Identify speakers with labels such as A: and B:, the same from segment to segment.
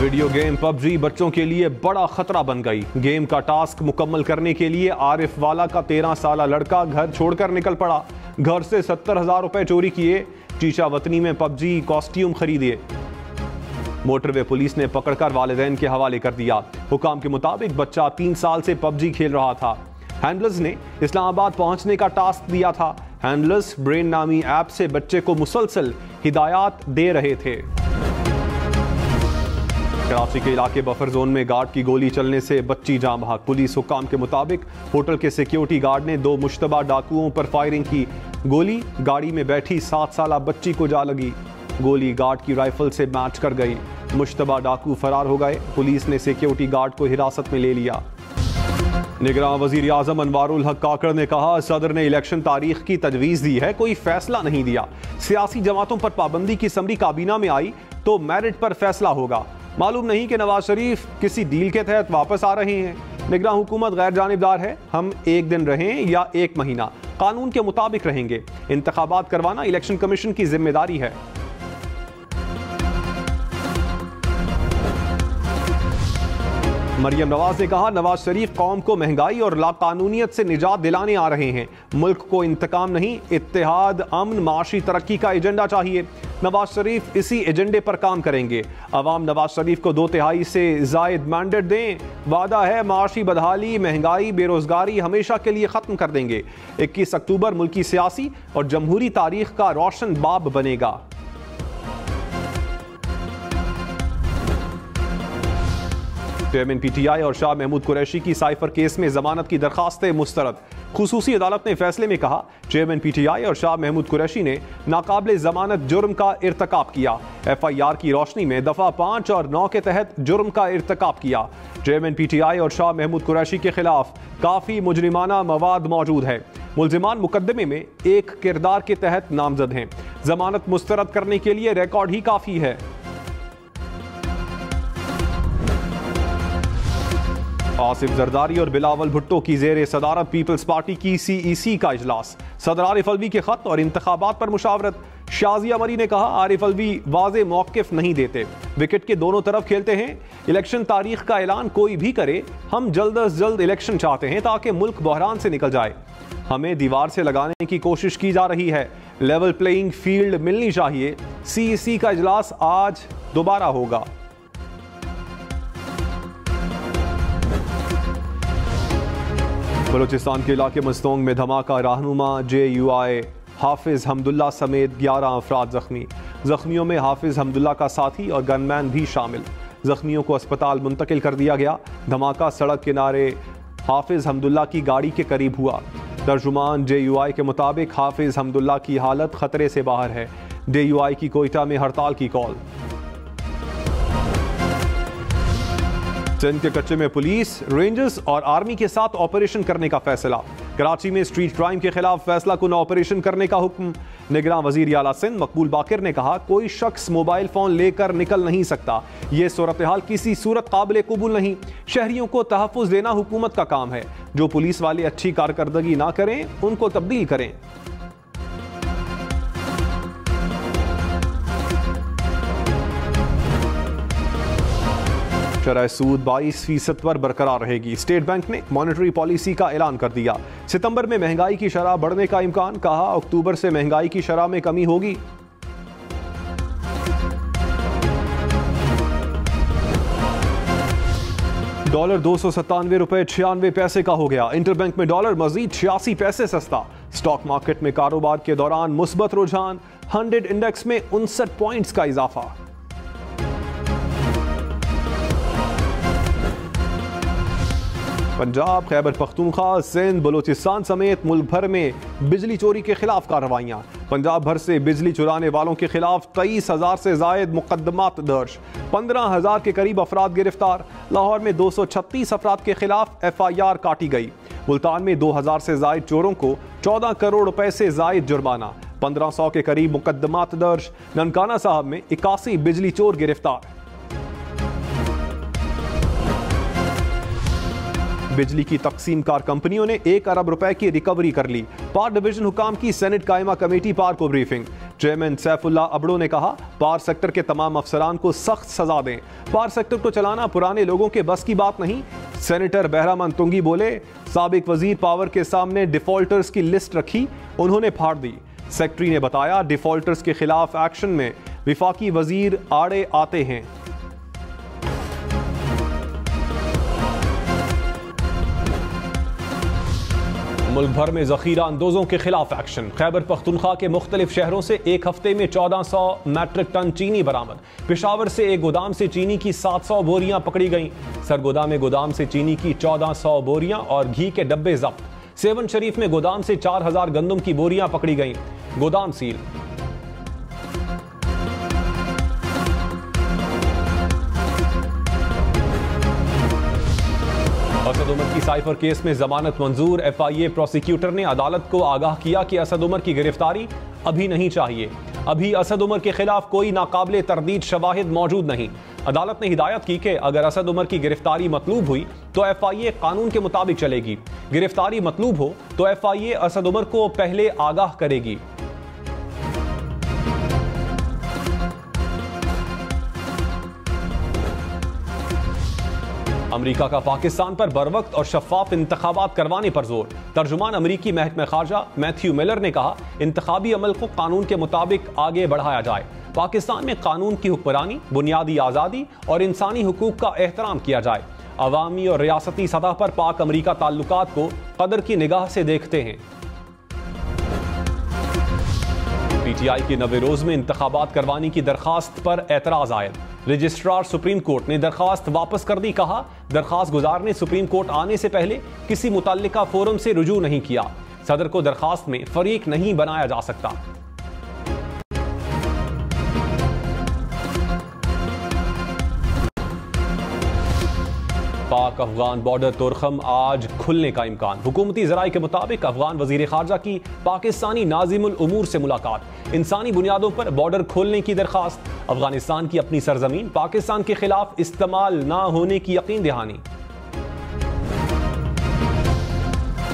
A: Video game PUBG बच्चों के लिए बड़ा खतरा बन गई। गेम का टास्क मुकम्मल करने के लिए आरिफ वाला का 13 साला लड़का घर छोड़कर निकल पड़ा। घर से 70,000 रुपए चोरी किए, चीचा वतनी में पबजी कॉस्ट्यूम खरीदे। मोटरवे पुलिस ने पकड़कर वालिदैन के हवाले कर दिया। हुकाम के मुताबिक बच्चा 3 साल से पबजी खेल रहा था। हैंडलर्स ने इस्लामाबाद पहुंचने का टास्क दिया था। हैंडलर्स ब्रेन नामी ऐप से बच्चे को मुसलसल हिदायत दे रहे थे। कराची के इलाके बफर जोन में गार्ड की गोली चलने से बच्ची जान बहक। पुलिस हुकाम के मुताबिक होटल के सिक्योरिटी गार्ड ने 2 मुश्तबा डाकुओं पर फायरिंग की। गोली गाड़ी में बैठी 7 साला बच्ची को जा लगी। गोली गार्ड की राइफल से मैच कर गई। मुश्तबा डाकू फरार हो गए। पुलिस ने सिक्योरिटी गार्ड को हिरासत में ले लिया। निगरान वजीर आजम अनवारुल हक काकड़ ने कहा, सदर ने इलेक्शन तारीख की तजवीज़ दी है, कोई फैसला नहीं दिया। सियासी जमातों पर पाबंदी की समरी काबीना में आई तो मेरिट पर फैसला होगा। मालूम नहीं कि नवाज शरीफ किसी डील के तहत वापस आ रहे हैं। निगरान हुकूमत गैर जानिबदार है। हम 1 दिन रहें या 1 महीना कानून के मुताबिक रहेंगे। इंतखाबात करवाना इलेक्शन कमीशन की जिम्मेदारी है। मरियम नवाज ने कहा, नवाज शरीफ कौम को महंगाई और लाकानूनियत से निजात दिलाने आ रहे हैं। मुल्क को इंतकाम नहीं, इत्तेहाद, अमन, माशी तरक्की का एजेंडा चाहिए। नवाज शरीफ इसी एजेंडे पर काम करेंगे। अवाम नवाज शरीफ को 2/3 से जायद मैंडेट दें। वादा है माशी बदहाली, महंगाई, बेरोजगारी हमेशा के लिए खत्म कर देंगे। 21 अक्टूबर मुल्की सियासी और जमहूरी तारीख का रोशन बाब बनेगा। चेयरमैन पीटीआई और शाह महमूद कुरैशी की साइफर केस में जमानत की दरखास्तें मुस्तरद। खुसूसी अदालत ने फैसले में कहा, चेयरमैन पीटीआई और शाह महमूद कुरैशी ने नाकाबिल जमानत जुर्म का इर्तकाब किया। FIR की रोशनी में दफा 5 और 9 के तहत जुर्म का इर्तकाब किया। चेयरमैन पीटीआई और शाह महमूद कुरैशी के खिलाफ काफी मुजरिमाना मवाद मौजूद है। मुलजिमान मुकदमे में एक किरदार के तहत नामजद हैं। जमानत मुस्तरद करने के लिए रिकॉर्ड ही काफी है। आसिफ जरदारी और बिलावल भुट्टो की जेर सदारत पीपल्स पार्टी की CEC का इजलास। सदर आरिफ अलवी के खत और इंतखाबात पर मुशावरत। शाजिया मरी ने कहा, आरिफ अलवी वाज़े मौक़िफ़ नहीं देते, विकेट के दोनों तरफ खेलते हैं। इलेक्शन तारीख का ऐलान कोई भी करे, हम जल्द अज जल्द इलेक्शन चाहते हैं ताकि मुल्क बहरान से निकल जाए। हमें दीवार से लगाने की कोशिश की जा रही है। लेवल प्लेइंग फील्ड मिलनी चाहिए। CEC का इजलास आज दोबारा होगा। बलूचिस्तान के इलाके मस्तोंग में धमाका। रहनुमा JUI हाफिज हमदुल्ला समेत 11 अफराद जख्मी। जख्मियों में हाफिज हमदुल्ला का साथी और गनमैन भी शामिल। जख्मियों को अस्पताल मुंतकिल कर दिया गया। धमाका सड़क किनारे हाफिज हमदुल्ला की गाड़ी के करीब हुआ। तर्जुमान JUI के मुताबिक हाफिज हमदुल्ला की हालत खतरे से बाहर है। JUI की कोयटा में हड़ताल की कॉल। सिंध के कच्चे में पुलिस, रेंजर्स और आर्मी के साथ ऑपरेशन करने का फैसला। कराची में स्ट्रीट क्राइम के खिलाफ फैसला कुन ऑपरेशन करने का हुक्म। निगरान वजीर आला सिंध मकबूल बाकिर ने कहा, कोई शख्स मोबाइल फोन लेकर निकल नहीं सकता। ये सूरत हाल किसी सूरत काबिल कबूल नहीं। शहरियों को तहफ़्फ़ुज़ देना हुकूमत का काम है। जो पुलिस वाले अच्छी कारकर्दगी ना करें उनको तब्दील करें। शरह सूद 22% पर बरकरार रहेगी। स्टेट बैंक ने मॉनेटरी पॉलिसी का ऐलान कर दिया। सितंबर में महंगाई की शरह बढ़ने का इम्कान। कहा, अक्टूबर से महंगाई की शरह में कमी होगी। डॉलर 297 रुपए 96 पैसे का हो गया। इंटरबैंक में डॉलर मजीद 86 पैसे सस्ता। स्टॉक मार्केट में कारोबार के दौरान मुस्बत रुझान। 100 इंडेक्स में 59 पॉइंट्स का इजाफा। पंजाब, खैबर पख्तूनख्वा, सिंध, बलूचिस्तान समेत मुल्क भर में बिजली चोरी के खिलाफ कार्रवाइयाँ। पंजाब भर से बिजली चुराने वालों के खिलाफ 23,000 से जायद मुकदमात दर्ज। 15,000 के करीब अफराद गिरफ्तार। लाहौर में 236 अफराद के खिलाफ FIR काटी गई। मुल्तान में 2,000 से जायद चोरों को 14 करोड़ रुपए से जायद जुर्माना। 1500 के करीब मुकदमात दर्ज। ननकाना साहब में 81 बिजली चोर गिरफ्तार। बिजली की तकसीम कार कंपनियों ने 1 अरब रुपए की रिकवरी कर ली। पार डिवीजन हुकाम की सेनेट कायमा कमेटी पार को ब्रीफिंग। चेयरमैन सैफुल्लाह अबड़ो ने कहा, पार सेक्टर के तमाम अफसरान को सख्त सजा दें। पार सेक्टर को चलाना पुराने लोगों के बस की बात नहीं। सेनेटर बहरामन तुंगी बोले, साबिक वजीर पावर के सामने डिफॉल्टर्स की लिस्ट रखी, उन्होंने फाड़ दी। सेक्रेटरी ने बताया, डिफॉल्टर्स के खिलाफ एक्शन में विफाकी वजीर आड़े आते हैं। मुल्क भर में जखीरा अंदोजों के खिलाफ एक्शन। खैबर पख्तूनख्वा के मुख्तलिफ शहरों से एक हफ्ते में 1400 मैट्रिक टन चीनी बरामद। पेशावर से एक गोदाम से चीनी की 700 बोरियां पकड़ी गईं। सरगोदा में गोदाम से चीनी की 1400 बोरियां और घी के डब्बे जब्त। सेवन शरीफ में गोदाम से 4000 गंदम की बोरियां पकड़ी गईं। गोदाम सील। असद उमर की साइफर केस में जमानत मंजूर। FIA प्रोसिक्यूटर ने अदालत को आगाह किया कि असद उमर की गिरफ्तारी अभी नहीं चाहिए। अभी असद उमर के खिलाफ कोई नाकाबिले तरदीद शवाहिद मौजूद नहीं। अदालत ने हिदायत की कि अगर असद उमर की गिरफ्तारी मतलूब हुई तो FIA कानून के मुताबिक चलेगी। गिरफ्तारी मतलूब हो तो FIA असद उमर को पहले आगाह करेगी। अमेरिका का पाकिस्तान पर बरवक्त और शफाफ इंतखाबात करवाने पर जोर। तर्जुमान अमेरिकी महकमा खारजा मैथ्यू मिलर ने कहा, इंतखाबी अमल को कानून के मुताबिक आगे बढ़ाया जाए। पाकिस्तान में कानून की हुक्मरानी, बुनियादी आज़ादी और इंसानी हुकूक का एहतराम किया जाए। अवामी और रियासती सतह पर पाक अमेरिका ताल्लुकात को कदर की निगाह से देखते हैं। PTI की नवे रोज में इंतखाबात करवाने की दरखास्त पर एतराज आयद। रजिस्ट्रार सुप्रीम कोर्ट ने दरखास्त वापस कर दी। कहा, दरखास्त गुजार ने सुप्रीम कोर्ट आने से पहले किसी मुतल्लिका फोरम से रुजू नहीं किया। सदर को दरखास्त में फरीक नहीं बनाया जा सकता। पाक अफगान बॉर्डर तुरखम आज खुलने का इम्कान। हुकूमती जराये के मुताबिक अफगान वजीर खारजा की पाकिस्तानी नाजिमुल उमूर से मुलाकात। इंसानी बुनियादों पर बॉर्डर खोलने की दरखास्त। अफगानिस्तान की अपनी सरजमीन पाकिस्तान के खिलाफ इस्तेमाल ना होने की यकीन दहानी।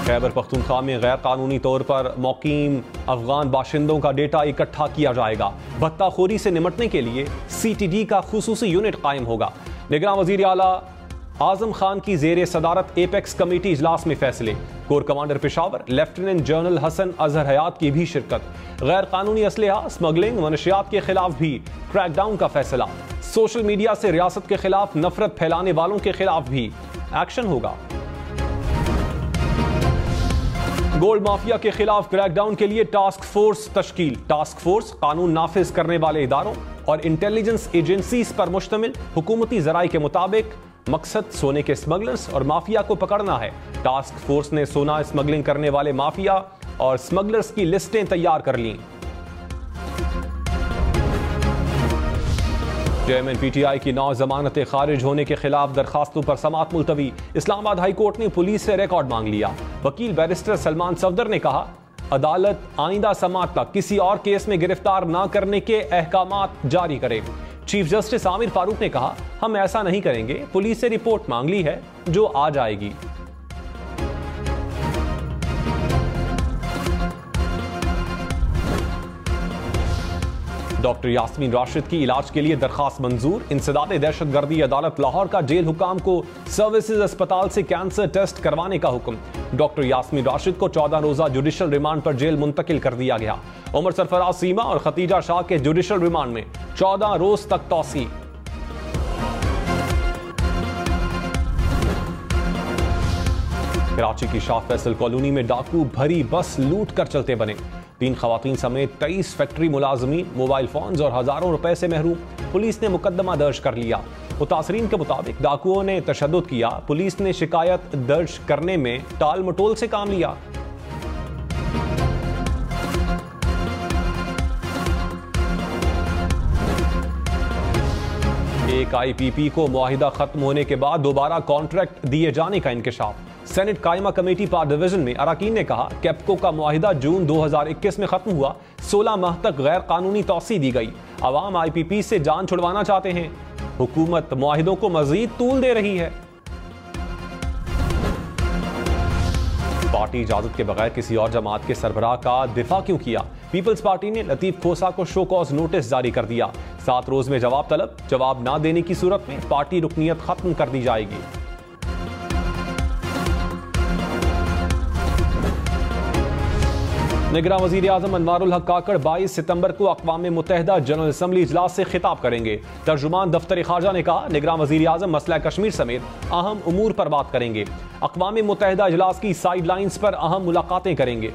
A: खैबर पख्तूनख्वा में गैर कानूनी तौर पर मुकीम अफगान बाशिंदों का डेटा इकट्ठा किया जाएगा। भत्ताखोरी से निपटने के लिए CTD का खुसूसी यूनिट कायम होगा। निगरान वजीर आला आजम खान की जेर सदारत एपेक्स कमेटी इजलास में फैसले। Core commander Peshawar lieutenant general Hasan Azhar Hayat की भी शिरकत। गैर कानूनी असलहा, स्मगलिंग, मनशियात के खिलाफ भी क्रैकडाउन का फैसला। सोशल मीडिया से रियासत के खिलाफ नफरत फैलाने वालों के खिलाफ भी एक्शन होगा। गोल्ड माफिया के खिलाफ क्रैकडाउन के लिए टास्क फोर्स तश्कील। टास्क फोर्स कानून नाफिज करने वाले इदारों और इंटेलिजेंस एजेंसीज पर मुश्तमिल। हुकूमती जराये के मुताबिक मकसद सोने के स्मगलर्स और माफिया को पकड़ना है। टास्क फोर्स ने सोना स्मगलिंग करने वाले माफिया और स्मगलर्स की लिस्टें तैयार कर लीं। चेयरमैन PTI की 9 जमानतें खारिज होने के खिलाफ दरखास्तों पर समाअत मुलतवी। इस्लामाबाद हाई कोर्ट ने पुलिस से रिकॉर्ड मांग लिया। वकील बैरिस्टर सलमान सफदर ने कहा, अदालत आइंदा समाअत तक किसी और केस में गिरफ्तार न करने के अहकामात जारी करे। चीफ जस्टिस आमिर फारूक ने कहा, हम ऐसा नहीं करेंगे। पुलिस से रिपोर्ट मांग ली है, जो आ जाएगी। डॉक्टर यास्मीन राशिद की इलाज के लिए दरखास्त मंजूर। इंसदादे दहशतगर्दी अदालत लाहौर का जेल हुकाम को सर्विसेज अस्पताल से कैंसर टेस्ट करवाने का हुक्म। डॉक्टर यास्मीन राशिद को 14 रोजा जुडिशल रिमांड पर जेल मुंतकिल कर दिया गया। उमर सरफराज सीमा और खतीजा शाह के जुडिशल रिमांड में 14 रोज तक तौसी। कराची की शाह फैसल कॉलोनी में डाकू भरी बस लूट कर चलते बने। 3 खवातीन समेत 23 फैक्ट्री मुलाजमीन मोबाइल फोन्स और हजारों रुपए से महरूम। पुलिस ने मुकदमा दर्ज कर लिया। मुतासरीन के मुताबिक डाकुओं ने तशद्दुद किया। पुलिस ने शिकायत दर्ज करने में टाल मटोल से काम लिया। एक IPP को मुआहिदा खत्म होने के बाद दोबारा कॉन्ट्रैक्ट दिए जाने का इंकशाफ। सेनेट कायमा कमेटी पार डिवीजन में अरकान ने कहा, कैप्को का मुआहिदा जून 2021 में खत्म हुआ। 16 माह तक गैर कानूनी तौसी दी गई। अवाम IPP से जान छुड़वाना चाहते हैं। हुकूमत मुआहिदों को मजीद तूल दे रही है। पार्टी इजाजत के बगैर किसी और जमात के सरबराह का दिफा क्यों किया? पीपल्स पार्टी ने लतीफ खोसा को शो कॉज नोटिस जारी कर दिया। 7 रोज में जवाब तलब, जवाब ना देने की सूरत में पार्टी रुकनियत खत्म कर दी जाएगी। निगरान वजीर आजम अनवारुल हक काकड़ 22 सितंबर को अक़वाम मुत्तहिदा जनरल असम्बली इजलास से खिताब करेंगे। तर्जुमान दफ्तर खारजा ने कहा, निगरान वजीर आजम मसला कश्मीर समेत अहम उमूर पर बात करेंगे। अक़वाम मुत्तहिदा इजलास की साइड लाइन्स पर अहम मुलाकातें करेंगे।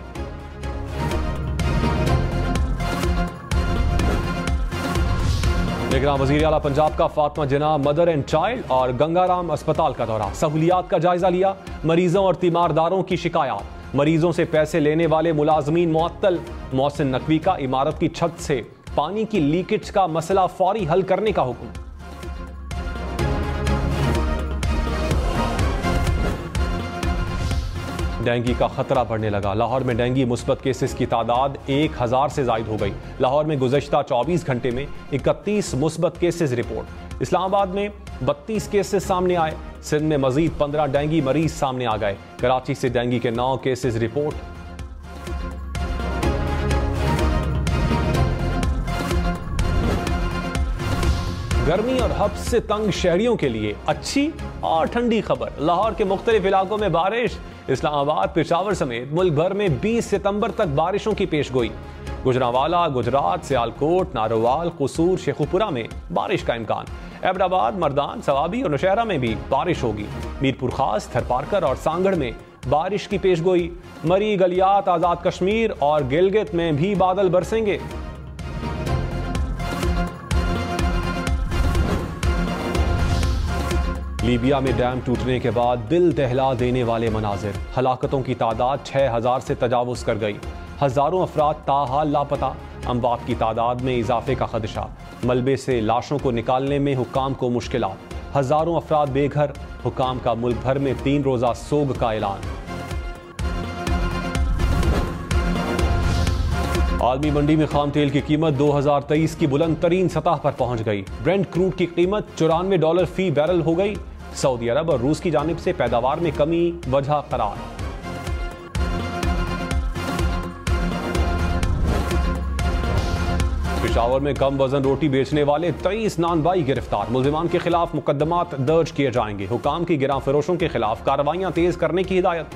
A: निगरान वजीर आला पंजाब का फातिमा जिन्ना मदर एंड चाइल्ड और गंगाराम अस्पताल का दौरा, सहूलियात का जायजा लिया। मरीजों और तीमारदारों की शिकायत, मरीजों से पैसे लेने वाले मुलाजमीन मुअत्तल। मोहसिन नकवी का इमारत की छत से पानी की लीकेज का मसला फौरी हल करने का हुक्म। डेंगू का खतरा बढ़ने लगा। लाहौर में डेंगू मुस्बत केसेस की तादाद 1000 से जायद हो गई। लाहौर में गुज़श्ता 24 घंटे में 31 मुस्बत केसेस रिपोर्ट। इस्लामाबाद में 32 केसेस सामने आए। सिंध में मजीद 15 डेंगू मरीज सामने आ गए। कराची से डेंगू के 9 केसेस रिपोर्ट। गर्मी और हब्स से तंग शहरियों के लिए अच्छी और ठंडी खबर। लाहौर के मुख्तलिफ इलाकों में बारिश। इस्लामाबाद, पेशावर समेत मुल्क भर में 20 सितंबर तक बारिशों की पेशगोई। गुजरांवाला, गुजरात, सियालकोट, नारोवाल, कसूर, शेखुपुरा में बारिश का इम्कान। एबटाबाद, मर्दान, सवाबी और नौशहरा में भी बारिश होगी। मीरपुर खास, थरपारकर और सांगड़ में बारिश की पेशगोई। मरी, गलियात, आजाद कश्मीर और गिलगित में भी बादल बरसेंगे। लीबिया में डैम टूटने के बाद दिल दहला देने वाले मनाजिर। हलाकतों की तादाद 6000 से तजावुज कर गई। हजारों अफराद ताहाल लापता। अमवात की तादाद में इजाफे का खदशा। मलबे से लाशों को निकालने में हुक्काम को मुश्किलात। हजारों अफराद बेघर। हुक्काम का मुल्क भर में 3 रोजा सोग का ऐलान। आलमी मंडी में खाम तेल की कीमत 2023 की बुलंद तरीन सतह पर पहुंच गई। ब्रेंट क्रूड की कीमत $94 फी बैरल हो गई। सऊदी अरब और रूस की जानिब से पैदावार में कमी वजह करार। पेशावर में कम वजन रोटी बेचने वाले 23 नानबाई गिरफ्तार। मुल्जिमान के खिलाफ मुकदमात दर्ज किए जाएंगे। हुकाम की गिरां फरोशों के खिलाफ कार्रवाइयां तेज करने की हिदायत।